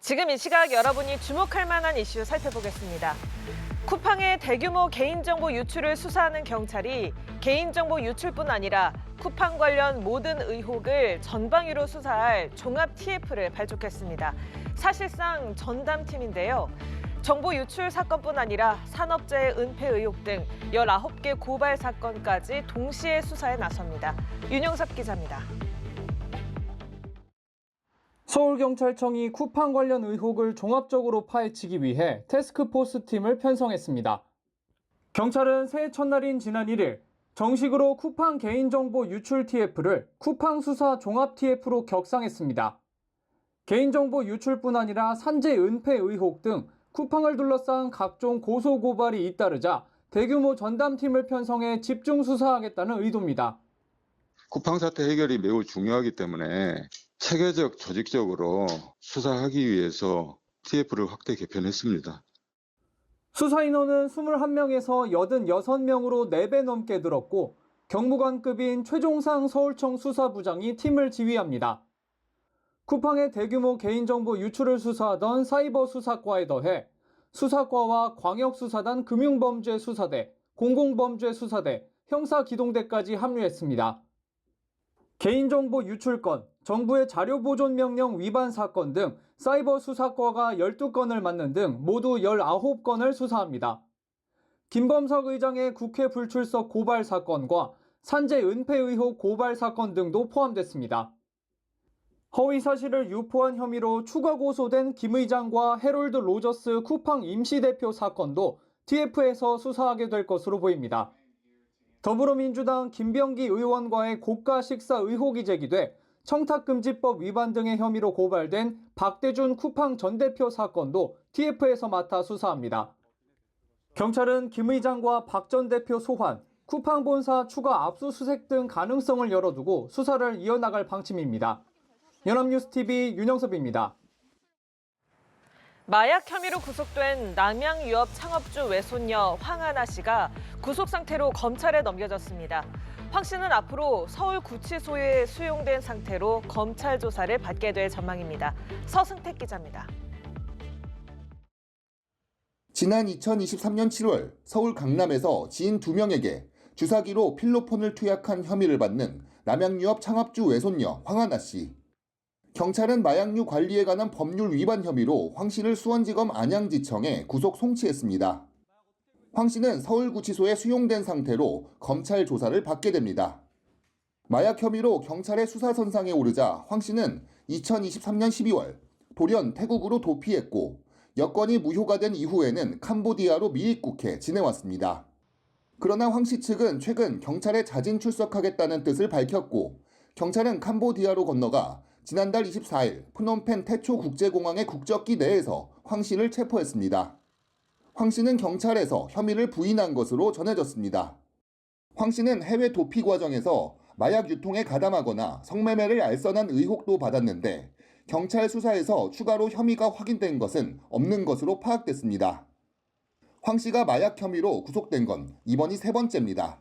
지금 이 시각 여러분이 주목할 만한 이슈 살펴보겠습니다. 쿠팡의 대규모 개인정보 유출을 수사하는 경찰이 개인정보 유출뿐 아니라 쿠팡 관련 모든 의혹을 전방위로 수사할 종합 TF를 발족했습니다. 사실상 전담팀인데요. 정보 유출 사건뿐 아니라 산업재해 은폐 의혹 등 19개 고발 사건까지 동시에 수사에 나섭니다. 윤영섭 기자입니다. 서울경찰청이 쿠팡 관련 의혹을 종합적으로 파헤치기 위해 태스크포스 팀을 편성했습니다. 경찰은 새해 첫날인 지난 1일 정식으로 쿠팡 개인정보 유출 TF를 쿠팡 수사 종합 TF로 격상했습니다. 개인정보 유출뿐 아니라 산재 은폐 의혹 등 쿠팡을 둘러싼 각종 고소 고발이 잇따르자 대규모 전담팀을 편성해 집중 수사하겠다는 의도입니다. 쿠팡 사태 해결이 매우 중요하기 때문에 체계적, 조직적으로 수사하기 위해서 TF를 확대 개편했습니다. 수사 인원은 21명에서 86명으로 4배 넘게 늘었고 경무관급인 최종상 서울청 수사부장이 팀을 지휘합니다. 쿠팡의 대규모 개인정보 유출을 수사하던 사이버 수사과에 더해 수사과와 광역수사단 금융범죄수사대, 공공범죄수사대, 형사기동대까지 합류했습니다. 개인정보 유출건, 정부의 자료보존명령 위반 사건 등 사이버 수사과가 12건을 맡는 등 모두 19건을 수사합니다. 김범석 의장의 국회 불출석 고발 사건과 산재 은폐 의혹 고발 사건 등도 포함됐습니다. 허위 사실을 유포한 혐의로 추가 고소된 김 의장과 해롤드 로저스 쿠팡 임시대표 사건도 TF에서 수사하게 될 것으로 보입니다. 더불어민주당 김병기 의원과의 고가 식사 의혹이 제기돼 청탁금지법 위반 등의 혐의로 고발된 박대준 쿠팡 전 대표 사건도 TF에서 맡아 수사합니다. 경찰은 김 의장과 박 전 대표 소환, 쿠팡 본사 추가 압수수색 등 가능성을 열어두고 수사를 이어나갈 방침입니다. 연합뉴스TV 윤영섭입니다. 마약 혐의로 구속된 남양유업 창업주 외손녀 황하나 씨가 구속 상태로 검찰에 넘겨졌습니다. 황 씨는 앞으로 서울구치소에 수용된 상태로 검찰 조사를 받게 될 전망입니다. 서승택 기자입니다. 지난 2023년 7월 서울 강남에서 지인 2명에게 주사기로 필로폰을 투약한 혐의를 받는 남양유업 창업주 외손녀 황하나 씨. 경찰은 마약류 관리에 관한 법률 위반 혐의로 황 씨를 수원지검 안양지청에 구속 송치했습니다. 황 씨는 서울구치소에 수용된 상태로 검찰 조사를 받게 됩니다. 마약 혐의로 경찰의 수사선상에 오르자 황 씨는 2023년 12월 돌연 태국으로 도피했고 여권이 무효가 된 이후에는 캄보디아로 미입국해 지내왔습니다. 그러나 황 씨 측은 최근 경찰에 자진 출석하겠다는 뜻을 밝혔고 경찰은 캄보디아로 건너가 지난달 24일 프놈펜 태초 국제공항의 국적기 내에서 황 씨를 체포했습니다. 황 씨는 경찰에서 혐의를 부인한 것으로 전해졌습니다. 황 씨는 해외 도피 과정에서 마약 유통에 가담하거나 성매매를 알선한 의혹도 받았는데 경찰 수사에서 추가로 혐의가 확인된 것은 없는 것으로 파악됐습니다. 황 씨가 마약 혐의로 구속된 건 이번이 3번째입니다.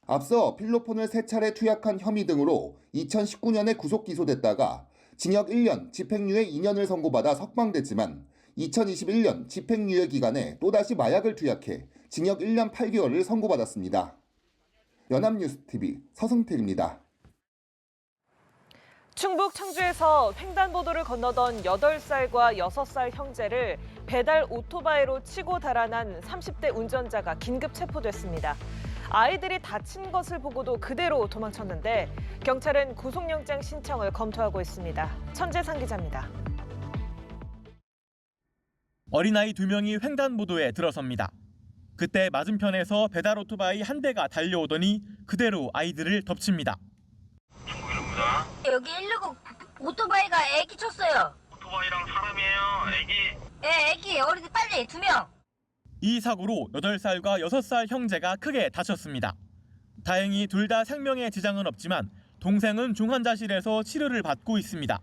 앞서 필로폰을 3차례 투약한 혐의 등으로 2019년에 구속 기소됐다가 징역 1년, 집행유예 2년을 선고받아 석방됐지만 2021년 집행유예 기간에 또다시 마약을 투약해 징역 1년 8개월을 선고받았습니다. 연합뉴스TV 서승택입니다. 충북 청주에서 횡단보도를 건너던 8살과 6살 형제를 배달 오토바이로 치고 달아난 30대 운전자가 긴급 체포됐습니다. 아이들이 다친 것을 보고도 그대로 도망쳤는데 경찰은 구속영장 신청을 검토하고 있습니다. 천재상 기자입니다. 어린아이 2명이 횡단보도에 들어섭니다. 그때 맞은편에서 배달 오토바이 한 대가 달려오더니 그대로 아이들을 덮칩니다. 여기 119 오토바이가 애기 쳤어요. 오토바이랑 사람이에요? 애기? 네, 애기 어린이 빨리 2명. 이 사고로 8살과 6살 형제가 크게 다쳤습니다. 다행히 둘 다 생명에 지장은 없지만 동생은 중환자실에서 치료를 받고 있습니다.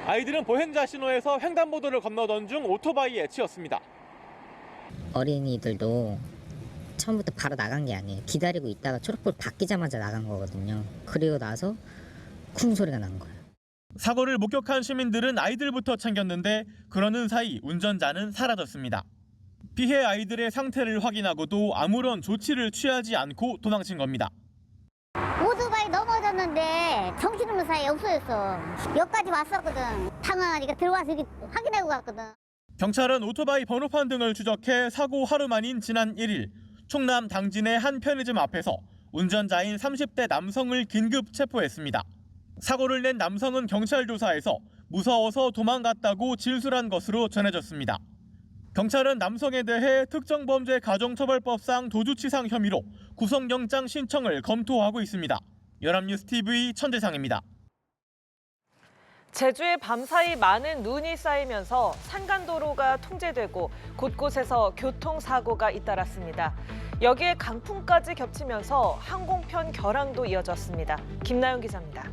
아이들은 보행자 신호에서 횡단보도를 건너던 중 오토바이에 치였습니다. 어린이들도 처음부터 바로 나간 게 아니에요. 기다리고 있다가 초록불 바뀌자마자 나간 거거든요. 그리고 나서 쿵 소리가 난 거예요. 사고를 목격한 시민들은 아이들부터 챙겼는데 그러는 사이 운전자는 사라졌습니다. 피해 아이들의 상태를 확인하고도 아무런 조치를 취하지 않고 도망친 겁니다. 오토바이 넘어졌는데 정신없는 사이에 없어졌어. 여기까지 왔었거든. 당황하니까 들어와서 이렇게 확인하고 갔거든. 경찰은 오토바이 번호판 등을 추적해 사고 하루 만인 지난 1일 충남 당진의 한 편의점 앞에서 운전자인 30대 남성을 긴급 체포했습니다. 사고를 낸 남성은 경찰 조사에서 무서워서 도망갔다고 진술한 것으로 전해졌습니다. 경찰은 남성에 대해 특정범죄 가중처벌법상 도주치상 혐의로 구속영장 신청을 검토하고 있습니다. 연합뉴스TV 천재상입니다. 제주에 밤사이 많은 눈이 쌓이면서 산간도로가 통제되고 곳곳에서 교통사고가 잇따랐습니다. 여기에 강풍까지 겹치면서 항공편 결항도 이어졌습니다. 김나영 기자입니다.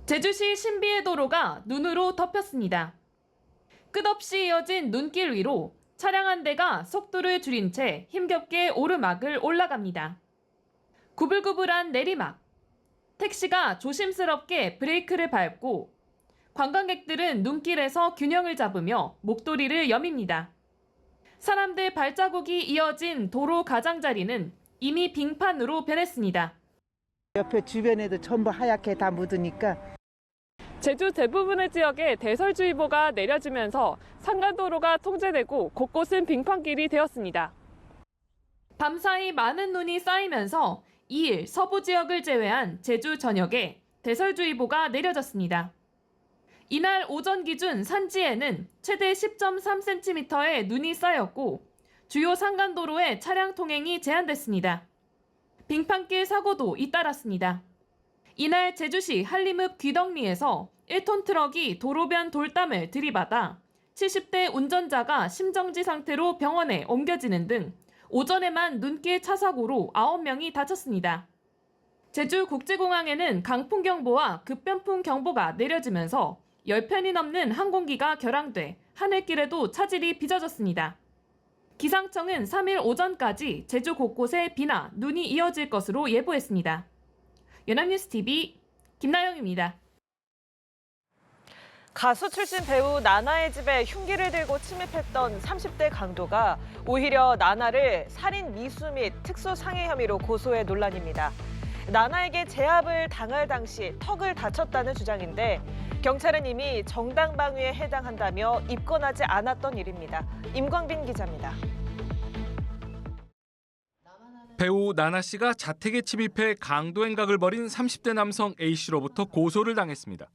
제주시 신비의 도로가 눈으로 덮였습니다. 끝없이 이어진 눈길 위로 차량 한 대가 속도를 줄인 채 힘겹게 오르막을 올라갑니다. 구불구불한 내리막. 택시가 조심스럽게 브레이크를 밟고 관광객들은 눈길에서 균형을 잡으며 목도리를 여밉니다. 사람들 발자국이 이어진 도로 가장자리는 이미 빙판으로 변했습니다. 옆에 주변에도 전부 하얗게 다 묻으니까. 제주 대부분의 지역에 대설주의보가 내려지면서 산간도로가 통제되고 곳곳은 빙판길이 되었습니다. 밤사이 많은 눈이 쌓이면서 2일 서부 지역을 제외한 제주 전역에 대설주의보가 내려졌습니다. 이날 오전 기준 산지에는 최대 10.3cm의 눈이 쌓였고 주요 산간도로에 차량 통행이 제한됐습니다. 빙판길 사고도 잇따랐습니다. 이날 제주시 한림읍 귀덕리에서 1톤 트럭이 도로변 돌담을 들이받아 70대 운전자가 심정지 상태로 병원에 옮겨지는 등 오전에만 눈길 차사고로 9명이 다쳤습니다. 제주국제공항에는 강풍경보와 급변풍경보가 내려지면서 10편이 넘는 항공기가 결항돼 하늘길에도 차질이 빚어졌습니다. 기상청은 3일 오전까지 제주 곳곳에 비나 눈이 이어질 것으로 예보했습니다. 연합뉴스TV 김나영입니다. 가수 출신 배우 나나의 집에 흉기를 들고 침입했던 30대 강도가 오히려 나나를 살인 미수 및 특수상해 혐의로 고소해 논란입니다. 나나에게 제압을 당할 당시 턱을 다쳤다는 주장인데 경찰은 이미 정당방위에 해당한다며 입건하지 않았던 일입니다. 임광빈 기자입니다. 배우 나나 씨가 자택에 침입해 강도 행각을 벌인 30대 남성 A 씨로부터 고소를 당했습니다.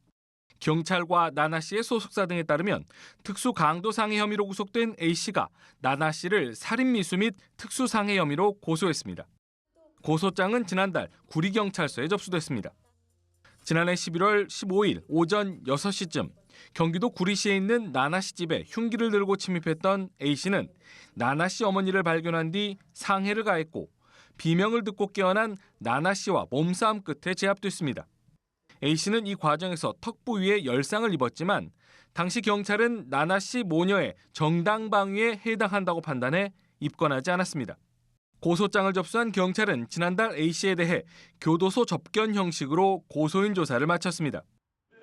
경찰과 나나 씨의 소속사 등에 따르면 특수 강도 상해 혐의로 구속된 A 씨가 나나 씨를 살인 미수 및 특수 상해 혐의로 고소했습니다. 고소장은 지난달 구리경찰서에 접수됐습니다. 지난해 11월 15일 오전 6시쯤 경기도 구리시에 있는 나나 씨 집에 흉기를 들고 침입했던 A 씨는 나나 씨 어머니를 발견한 뒤 상해를 가했고 비명을 듣고 깨어난 나나 씨와 몸싸움 끝에 제압됐습니다. A 씨는 이 과정에서 턱 부위에 열상을 입었지만 당시 경찰은 나나 씨 모녀의 정당방위에 해당한다고 판단해 입건하지 않았습니다. 고소장을 접수한 경찰은 지난달 A 씨에 대해 교도소 접견 형식으로 고소인 조사를 마쳤습니다.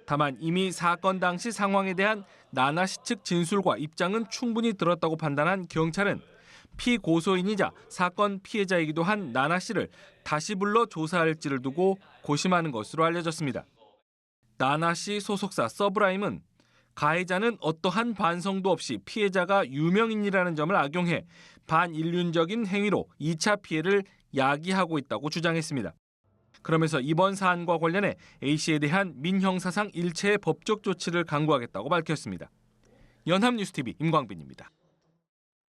다만 이미 사건 당시 상황에 대한 나나 씨 측 진술과 입장은 충분히 들었다고 판단한 경찰은 피고소인이자 사건 피해자이기도 한 나나 씨를 다시 불러 조사할지를 두고 고심하는 것으로 알려졌습니다. 나나 씨 소속사 서브라임은 가해자는 어떠한 반성도 없이 피해자가 유명인이라는 점을 악용해 반인륜적인 행위로 2차 피해를 야기하고 있다고 주장했습니다. 그러면서 이번 사안과 관련해 A씨에 대한 민형사상 일체의 법적 조치를 강구하겠다고 밝혔습니다. 연합뉴스TV 임광빈입니다.